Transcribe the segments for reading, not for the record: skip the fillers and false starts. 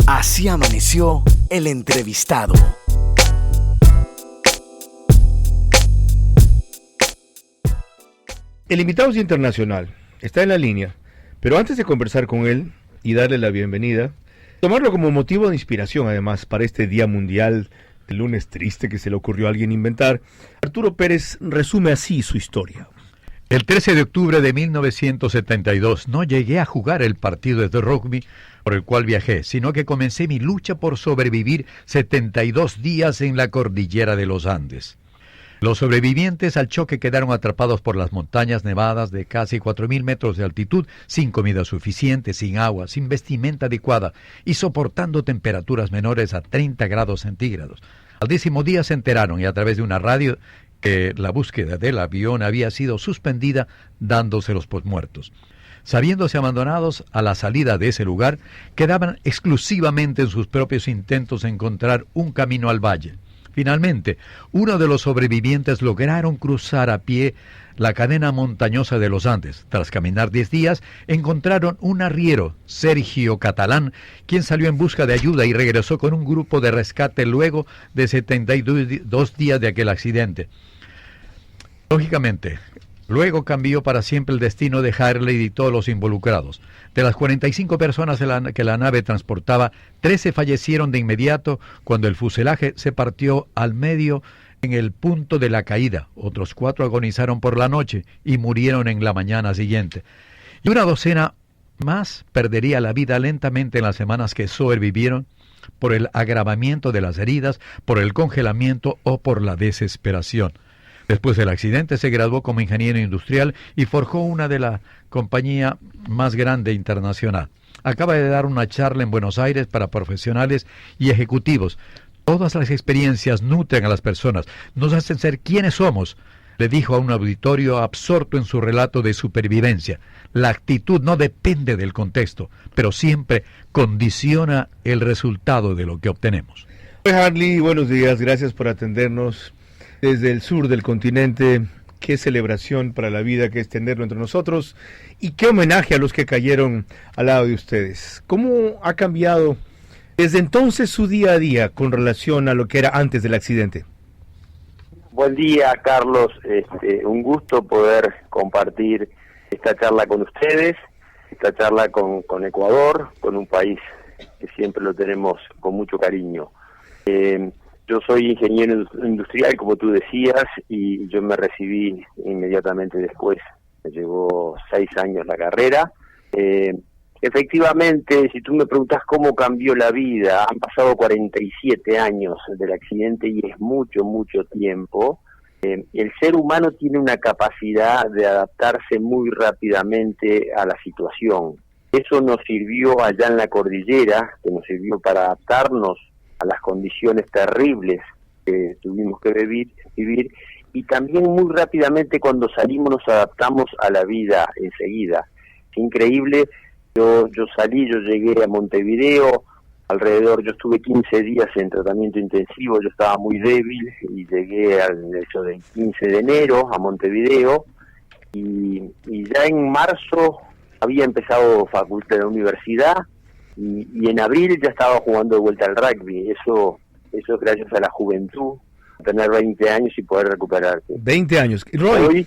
Así amaneció el entrevistado. El invitado es internacional, está en la línea, pero antes de conversar con él y darle la bienvenida, tomarlo como motivo de inspiración además para este Día Mundial del lunes triste que se le ocurrió a alguien inventar, Arturo Pérez resume así su historia. El 13 de octubre de 1972 no llegué a jugar el partido de rugby por el cual viajé, sino que comencé mi lucha por sobrevivir 72 días en la cordillera de los Andes. Los sobrevivientes al choque quedaron atrapados por las montañas nevadas de casi 4.000 metros de altitud, sin comida suficiente, sin agua, sin vestimenta adecuada y soportando temperaturas menores a 30 grados centígrados. Al 10º día se enteraron, y a través de una radio, que la búsqueda del avión había sido suspendida, dándoselos por muertos. Sabiéndose abandonados a la salida de ese lugar, quedaban exclusivamente en sus propios intentos de encontrar un camino al valle. Finalmente, uno de los sobrevivientes lograron cruzar a pie la cadena montañosa de los Andes. Tras caminar 10 días, encontraron un arriero, Sergio Catalán, quien salió en busca de ayuda y regresó con un grupo de rescate luego de 72 días de aquel accidente. Lógicamente, luego cambió para siempre el destino de Harley y todos los involucrados. De las 45 personas que la nave transportaba, 13 fallecieron de inmediato cuando el fuselaje se partió al medio en el punto de la caída. Otros 4 agonizaron por la noche y murieron en la mañana siguiente. Y una docena más perdería la vida lentamente en las semanas que sobrevivieron por el agravamiento de las heridas, por el congelamiento o por la desesperación. Después del accidente se graduó como ingeniero industrial y forjó una de la compañía más grande internacional. Acaba de dar una charla en Buenos Aires para profesionales y ejecutivos. Todas las experiencias nutren a las personas, nos hacen ser quienes somos, le dijo a un auditorio absorto en su relato de supervivencia. La actitud no depende del contexto, pero siempre condiciona el resultado de lo que obtenemos. Harley, buenos días, gracias por atendernos. Desde el sur del continente, qué celebración para la vida que es tenerlo entre nosotros y qué homenaje a los que cayeron al lado de ustedes. ¿Cómo ha cambiado desde entonces su día a día con relación a lo que era antes del accidente? Buen día, Carlos. Un gusto poder compartir esta charla con ustedes, esta charla con Ecuador, con un país que siempre lo tenemos con mucho cariño. Yo soy ingeniero industrial, como tú decías, y yo me recibí inmediatamente después. Me llevó 6 años la carrera. Efectivamente, si tú me preguntas cómo cambió la vida, han pasado 47 años del accidente y es mucho, mucho tiempo. El ser humano tiene una capacidad de adaptarse muy rápidamente a la situación. Eso nos sirvió allá en la cordillera, que nos sirvió para adaptarnos a las condiciones terribles que tuvimos que vivir, y también muy rápidamente cuando salimos nos adaptamos a la vida enseguida. Es increíble, yo llegué a Montevideo, yo estuve 15 días en tratamiento intensivo, yo estaba muy débil y llegué del 15 de enero a Montevideo y ya en marzo había empezado facultad de la universidad. Y en abril ya estaba jugando de vuelta al rugby. Eso gracias a la juventud, tener 20 años y poder recuperarte. 20 años. Roy,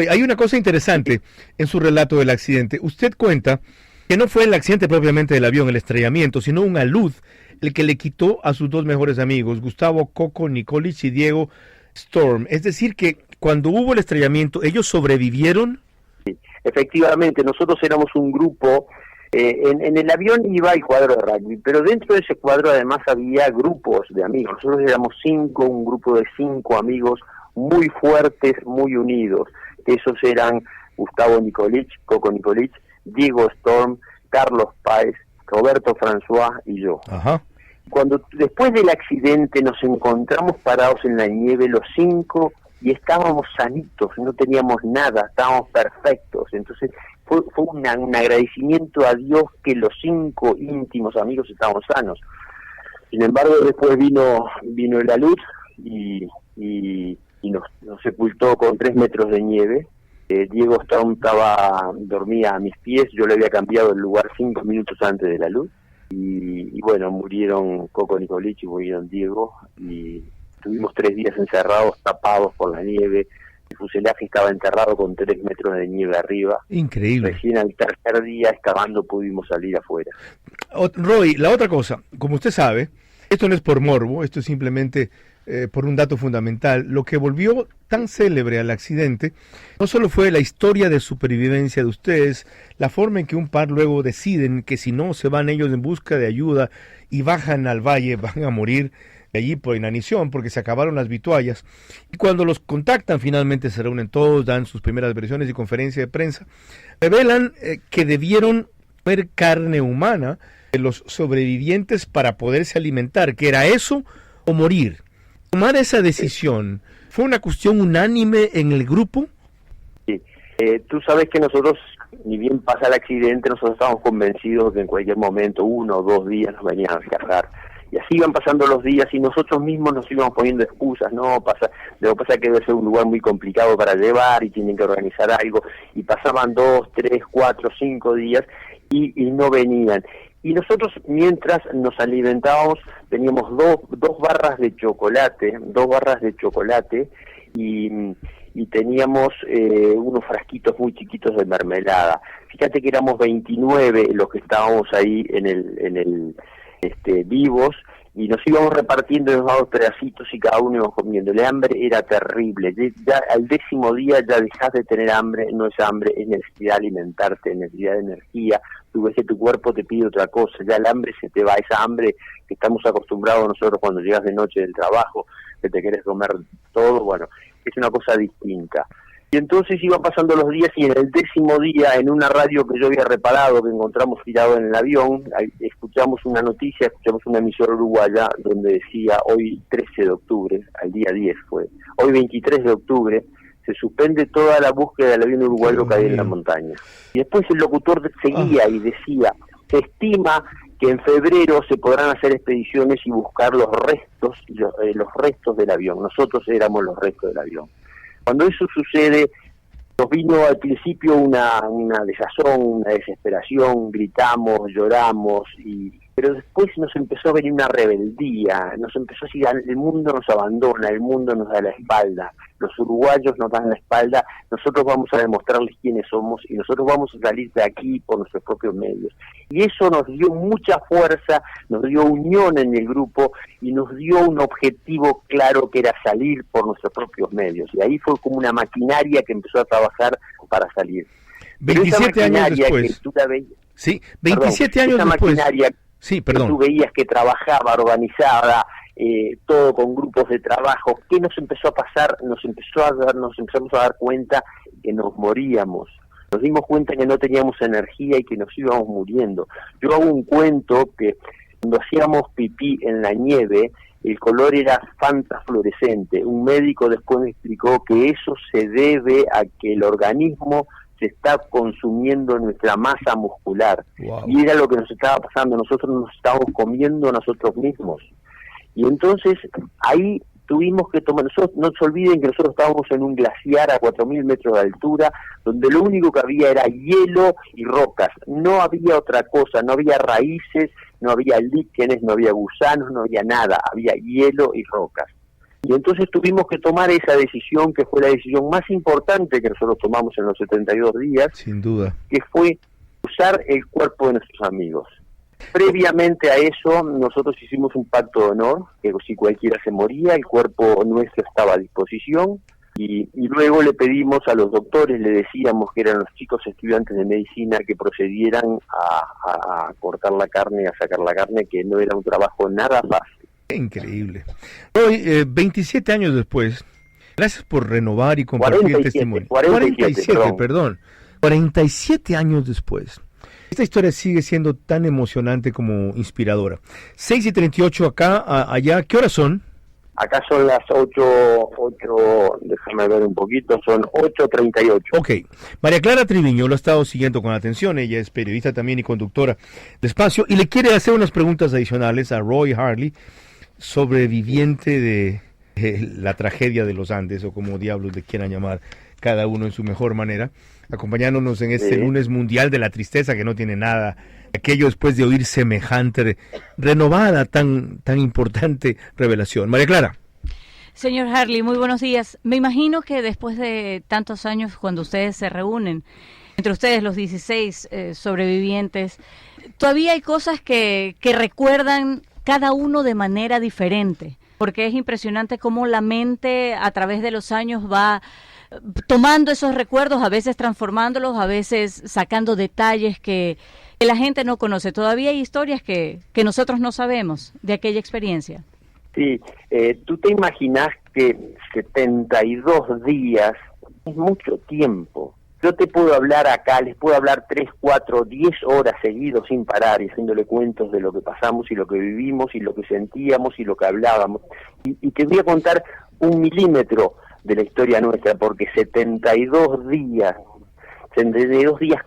hay una cosa interesante en su relato del accidente. Usted cuenta que no fue el accidente propiamente del avión, el estrellamiento, sino un alud el que le quitó a sus 2 mejores amigos, Gustavo Coco Nikolic y Diego Storm. Es decir, que cuando hubo el estrellamiento, ¿ellos sobrevivieron? Sí, efectivamente, nosotros éramos un grupo. En el avión iba el cuadro de rugby, pero dentro de ese cuadro además había grupos de amigos. Nosotros éramos 5, un grupo de 5 amigos muy fuertes, muy unidos. Esos eran Gustavo Nikolic, Coco Nikolic, Diego Storm, Carlos Páez, Roberto François y yo. Ajá. Cuando después del accidente nos encontramos parados en la nieve los 5 y estábamos sanitos, no teníamos nada, estábamos perfectos. Entonces fue un agradecimiento a Dios que los 5 íntimos amigos estábamos sanos. Sin embargo, después vino el alud y nos sepultó con 3 metros de nieve. Diego Storm dormía a mis pies, yo le había cambiado el lugar 5 minutos antes de la luz. y bueno, murieron Coco Nicolich y murieron Diego, y estuvimos 3 días encerrados, tapados por la nieve. El fuselaje estaba enterrado con 3 metros de nieve arriba. Increíble. Recién al tercer día excavando pudimos salir afuera. Roy, la otra cosa, como usted sabe, esto no es por morbo, esto es simplemente por un dato fundamental. Lo que volvió tan célebre al accidente no solo fue la historia de supervivencia de ustedes, la forma en que un par luego deciden que si no se van ellos en busca de ayuda y bajan al valle van a morir allí por inanición, porque se acabaron las vituallas, y cuando los contactan finalmente se reúnen todos, dan sus primeras versiones y conferencia de prensa, revelan que debieron comer carne humana de los sobrevivientes para poderse alimentar, que era eso o morir. Tomar esa decisión, ¿fue una cuestión unánime en el grupo? Sí, tú sabes que nosotros, ni bien pasa el accidente, nosotros estábamos convencidos que en cualquier momento, 1 o 2 días nos venían a rescatar. Y así iban pasando los días y nosotros mismos nos íbamos poniendo excusas, lo que pasa es que debe ser un lugar muy complicado para llevar y tienen que organizar algo, y pasaban 2, 3, 4, 5 días y no venían. Y nosotros, mientras nos alimentábamos, teníamos dos barras de chocolate, y teníamos unos frasquitos muy chiquitos de mermelada. Fíjate que éramos 29 los que estábamos ahí en el vivos, y nos íbamos repartiendo en los pedacitos y cada uno íbamos comiendo. El hambre era terrible. Ya al 10º día ya dejás de tener hambre, no es hambre, es necesidad de alimentarte, necesidad de energía. Tú ves que tu cuerpo te pide otra cosa, ya el hambre se te va, esa hambre que estamos acostumbrados nosotros cuando llegas de noche del trabajo, que te querés comer todo, bueno, es una cosa distinta. Y entonces iban pasando los días y en el 10º día, en una radio que yo había reparado, que encontramos tirado en el avión, escuchamos una noticia, escuchamos una emisora uruguaya donde decía, hoy 13 de octubre, al día 10 fue, hoy 23 de octubre, se suspende toda la búsqueda del avión uruguayo que hay en la montaña. Y después el locutor seguía y decía, se estima que en febrero se podrán hacer expediciones y buscar los restos del avión. Nosotros éramos los restos del avión. Cuando eso sucede, nos vino al principio una desazón, una desesperación, gritamos, lloramos, pero después nos empezó a venir una rebeldía, nos empezó a decir, el mundo nos abandona, el mundo nos da la espalda, los uruguayos nos dan la espalda, nosotros vamos a demostrarles quiénes somos y nosotros vamos a salir de aquí por nuestros propios medios. Y eso nos dio mucha fuerza, nos dio unión en el grupo y nos dio un objetivo claro que era salir por nuestros propios medios. Y ahí fue como una maquinaria que empezó a trabajar para salir. 27 años después. Sí, 27 años después. Sí, perdón. Tú veías que trabajaba, organizada, todo con grupos de trabajo. ¿Qué nos empezó a pasar? Nos empezamos a dar cuenta que nos moríamos. Nos dimos cuenta que no teníamos energía y que nos íbamos muriendo. Yo hago un cuento que cuando hacíamos pipí en la nieve, el color era fanta fluorescente. Un médico después me explicó que eso se debe a que el organismo se está consumiendo nuestra masa muscular. Wow. Y era lo que nos estaba pasando, nosotros nos estábamos comiendo a nosotros mismos. Y entonces ahí tuvimos que tomar, no se olviden que nosotros estábamos en un glaciar a 4.000 metros de altura, donde lo único que había era hielo y rocas, no había otra cosa, no había raíces, no había líquenes, no había gusanos, no había nada, había hielo y rocas. Y entonces tuvimos que tomar esa decisión, que fue la decisión más importante que nosotros tomamos en los 72 días. Sin duda. Que fue usar el cuerpo de nuestros amigos. Previamente a eso, nosotros hicimos un pacto de honor, que si cualquiera se moría, el cuerpo nuestro estaba a disposición. Y luego le pedimos a los doctores, le decíamos que eran los chicos estudiantes de medicina, que procedieran a cortar la carne, a sacar la carne, que no era un trabajo nada fácil. Increíble. Hoy, 27 años después, gracias por renovar y compartir el testimonio. 47 años después. Esta historia sigue siendo tan emocionante como inspiradora. 6:38 acá, allá. ¿Qué horas son? Acá son las 8, déjame ver un poquito, son 8:38. Ok. María Clara Triviño lo ha estado siguiendo con atención, ella es periodista también y conductora de Espacio, y le quiere hacer unas preguntas adicionales a Roy Harley, sobreviviente de la tragedia de los Andes, o como diablos le quieran llamar, cada uno en su mejor manera, acompañándonos en este lunes mundial de la tristeza, que no tiene nada aquello después de oír semejante, renovada, tan importante revelación? María Clara. Señor Harley, muy buenos días. Me imagino que después de tantos años, cuando ustedes se reúnen, entre ustedes los 16 sobrevivientes, todavía hay cosas que recuerdan cada uno de manera diferente, porque es impresionante cómo la mente a través de los años va tomando esos recuerdos, a veces transformándolos, a veces sacando detalles que la gente no conoce. Todavía hay historias que nosotros no sabemos de aquella experiencia. Sí, tú te imaginas que 72 días es mucho tiempo. Yo te puedo hablar acá, les puedo hablar 3, 4, 10 horas seguidos sin parar y haciéndole cuentos de lo que pasamos y lo que vivimos y lo que sentíamos y lo que hablábamos. Y te voy a contar 1 milímetro de la historia nuestra, porque 72 días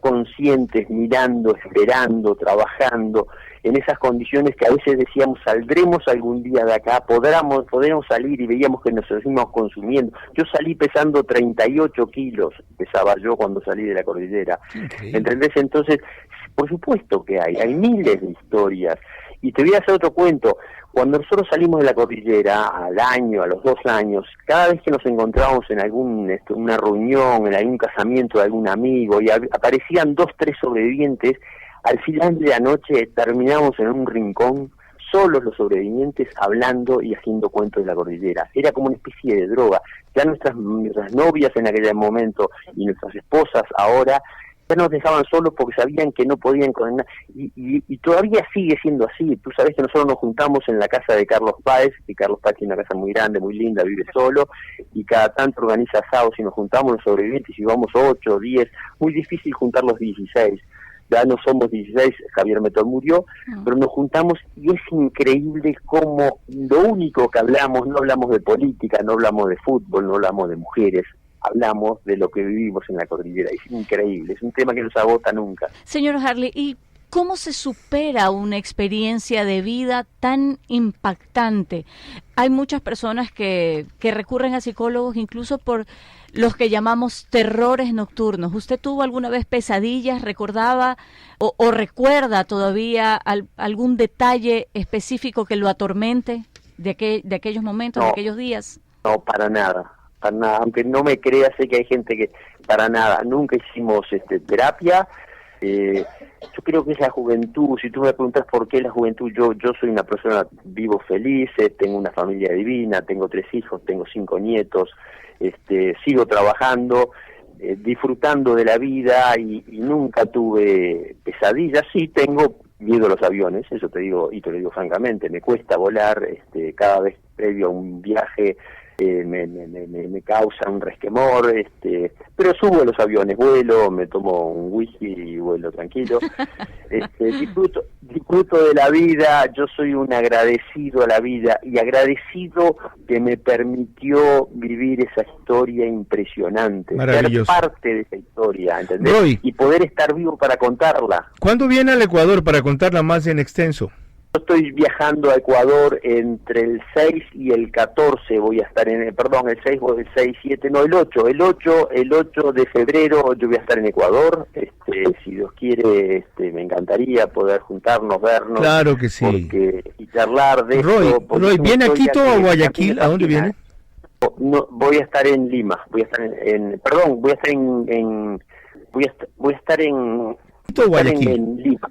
conscientes, mirando, esperando, trabajando, en esas condiciones que a veces decíamos, saldremos algún día de acá, podremos salir, y veíamos que nos seguimos consumiendo. Yo salí pesando 38 kilos, pesaba yo cuando salí de la cordillera. ¿Entendés? Entonces, por supuesto que hay miles de historias. Y te voy a hacer otro cuento. Cuando nosotros salimos de la cordillera, al año, a los 2 años, cada vez que nos encontrábamos en una reunión, en algún casamiento de algún amigo, y aparecían 2, 3 sobrevivientes, al final de la noche terminábamos en un rincón, solos los sobrevivientes, hablando y haciendo cuentos de la cordillera. Era como una especie de droga. Ya nuestras novias en aquel momento y nuestras esposas ahora ya nos dejaban solos porque sabían que no podían condenar, y todavía sigue siendo así. Tú sabes que nosotros nos juntamos en la casa de Carlos Páez, y Carlos Páez tiene una casa muy grande, muy linda, vive solo, y cada tanto organiza asados y nos juntamos los sobrevivientes y vamos 8, 10, muy difícil juntar los 16. Ya no somos 16, Javier Metol murió, pero nos juntamos y es increíble cómo lo único que hablamos, no hablamos de política, no hablamos de fútbol, no hablamos de mujeres, hablamos de lo que vivimos en la cordillera. Es increíble, es un tema que no se agota nunca. Señor Harley, ¿y cómo se supera una experiencia de vida tan impactante? Hay muchas personas que recurren a psicólogos incluso por los que llamamos terrores nocturnos. ¿Usted tuvo alguna vez pesadillas, recordaba o recuerda todavía algún detalle específico que lo atormente de aquellos momentos, de aquellos días? No, para nada. Aunque no me creas, sé que hay gente que para nada, nunca hicimos terapia. Yo creo que es la juventud. Si tú me preguntas por qué la juventud, yo soy una persona vivo feliz, tengo una familia divina, tengo 3 hijos, tengo 5 nietos, sigo trabajando, disfrutando de la vida y nunca tuve pesadillas. Sí, tengo miedo a los aviones, eso te digo, y te lo digo francamente, me cuesta volar, cada vez previo a un viaje me causa un resquemor, pero subo a los aviones, vuelo, me tomo un whisky y vuelo tranquilo. Disfruto de la vida. Yo soy un agradecido a la vida y agradecido que me permitió vivir esa historia impresionante, ser parte de esa historia, ¿entendés? Roy, y poder estar vivo para contarla. ¿Cuándo viene al Ecuador para contarla más en extenso? Yo estoy viajando a Ecuador entre el 6 y el 14, voy a estar el 6 o el 6, 7, no, el 8 de febrero yo voy a estar en Ecuador. Si Dios quiere, me encantaría poder juntarnos, vernos. Claro que sí. Y charlar de Roy, ¿viene a Quito o a Guayaquil? ¿A dónde viene? No, voy a estar en Lima, voy a estar en Lima.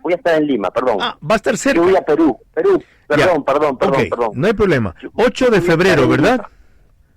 Voy a estar en Lima, perdón. Va a estar cerca. Yo voy a Perú. Perdón. No hay problema. 8 de febrero, ¿verdad?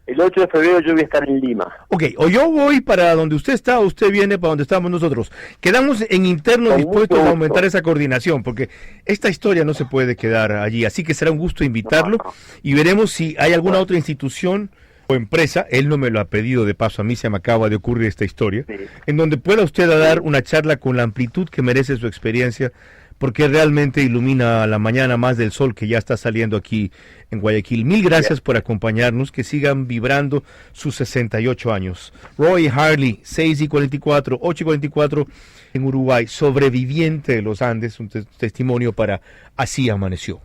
El 8 de febrero yo voy a estar en Lima. Ok, o yo voy para donde usted está, o usted viene para donde estamos nosotros. Quedamos en interno dispuestos a aumentar esa coordinación, porque esta historia no se puede quedar allí. Así que será un gusto invitarlo y veremos si hay alguna otra institución o empresa, él no me lo ha pedido, de paso a mí se me acaba de ocurrir esta historia, en donde pueda usted dar una charla con la amplitud que merece su experiencia, porque realmente ilumina la mañana más del sol que ya está saliendo aquí en Guayaquil. Mil gracias por acompañarnos, que sigan vibrando sus 68 años. Roy Harley, 6:44, 8:44 en Uruguay, sobreviviente de los Andes, un testimonio para Así Amaneció.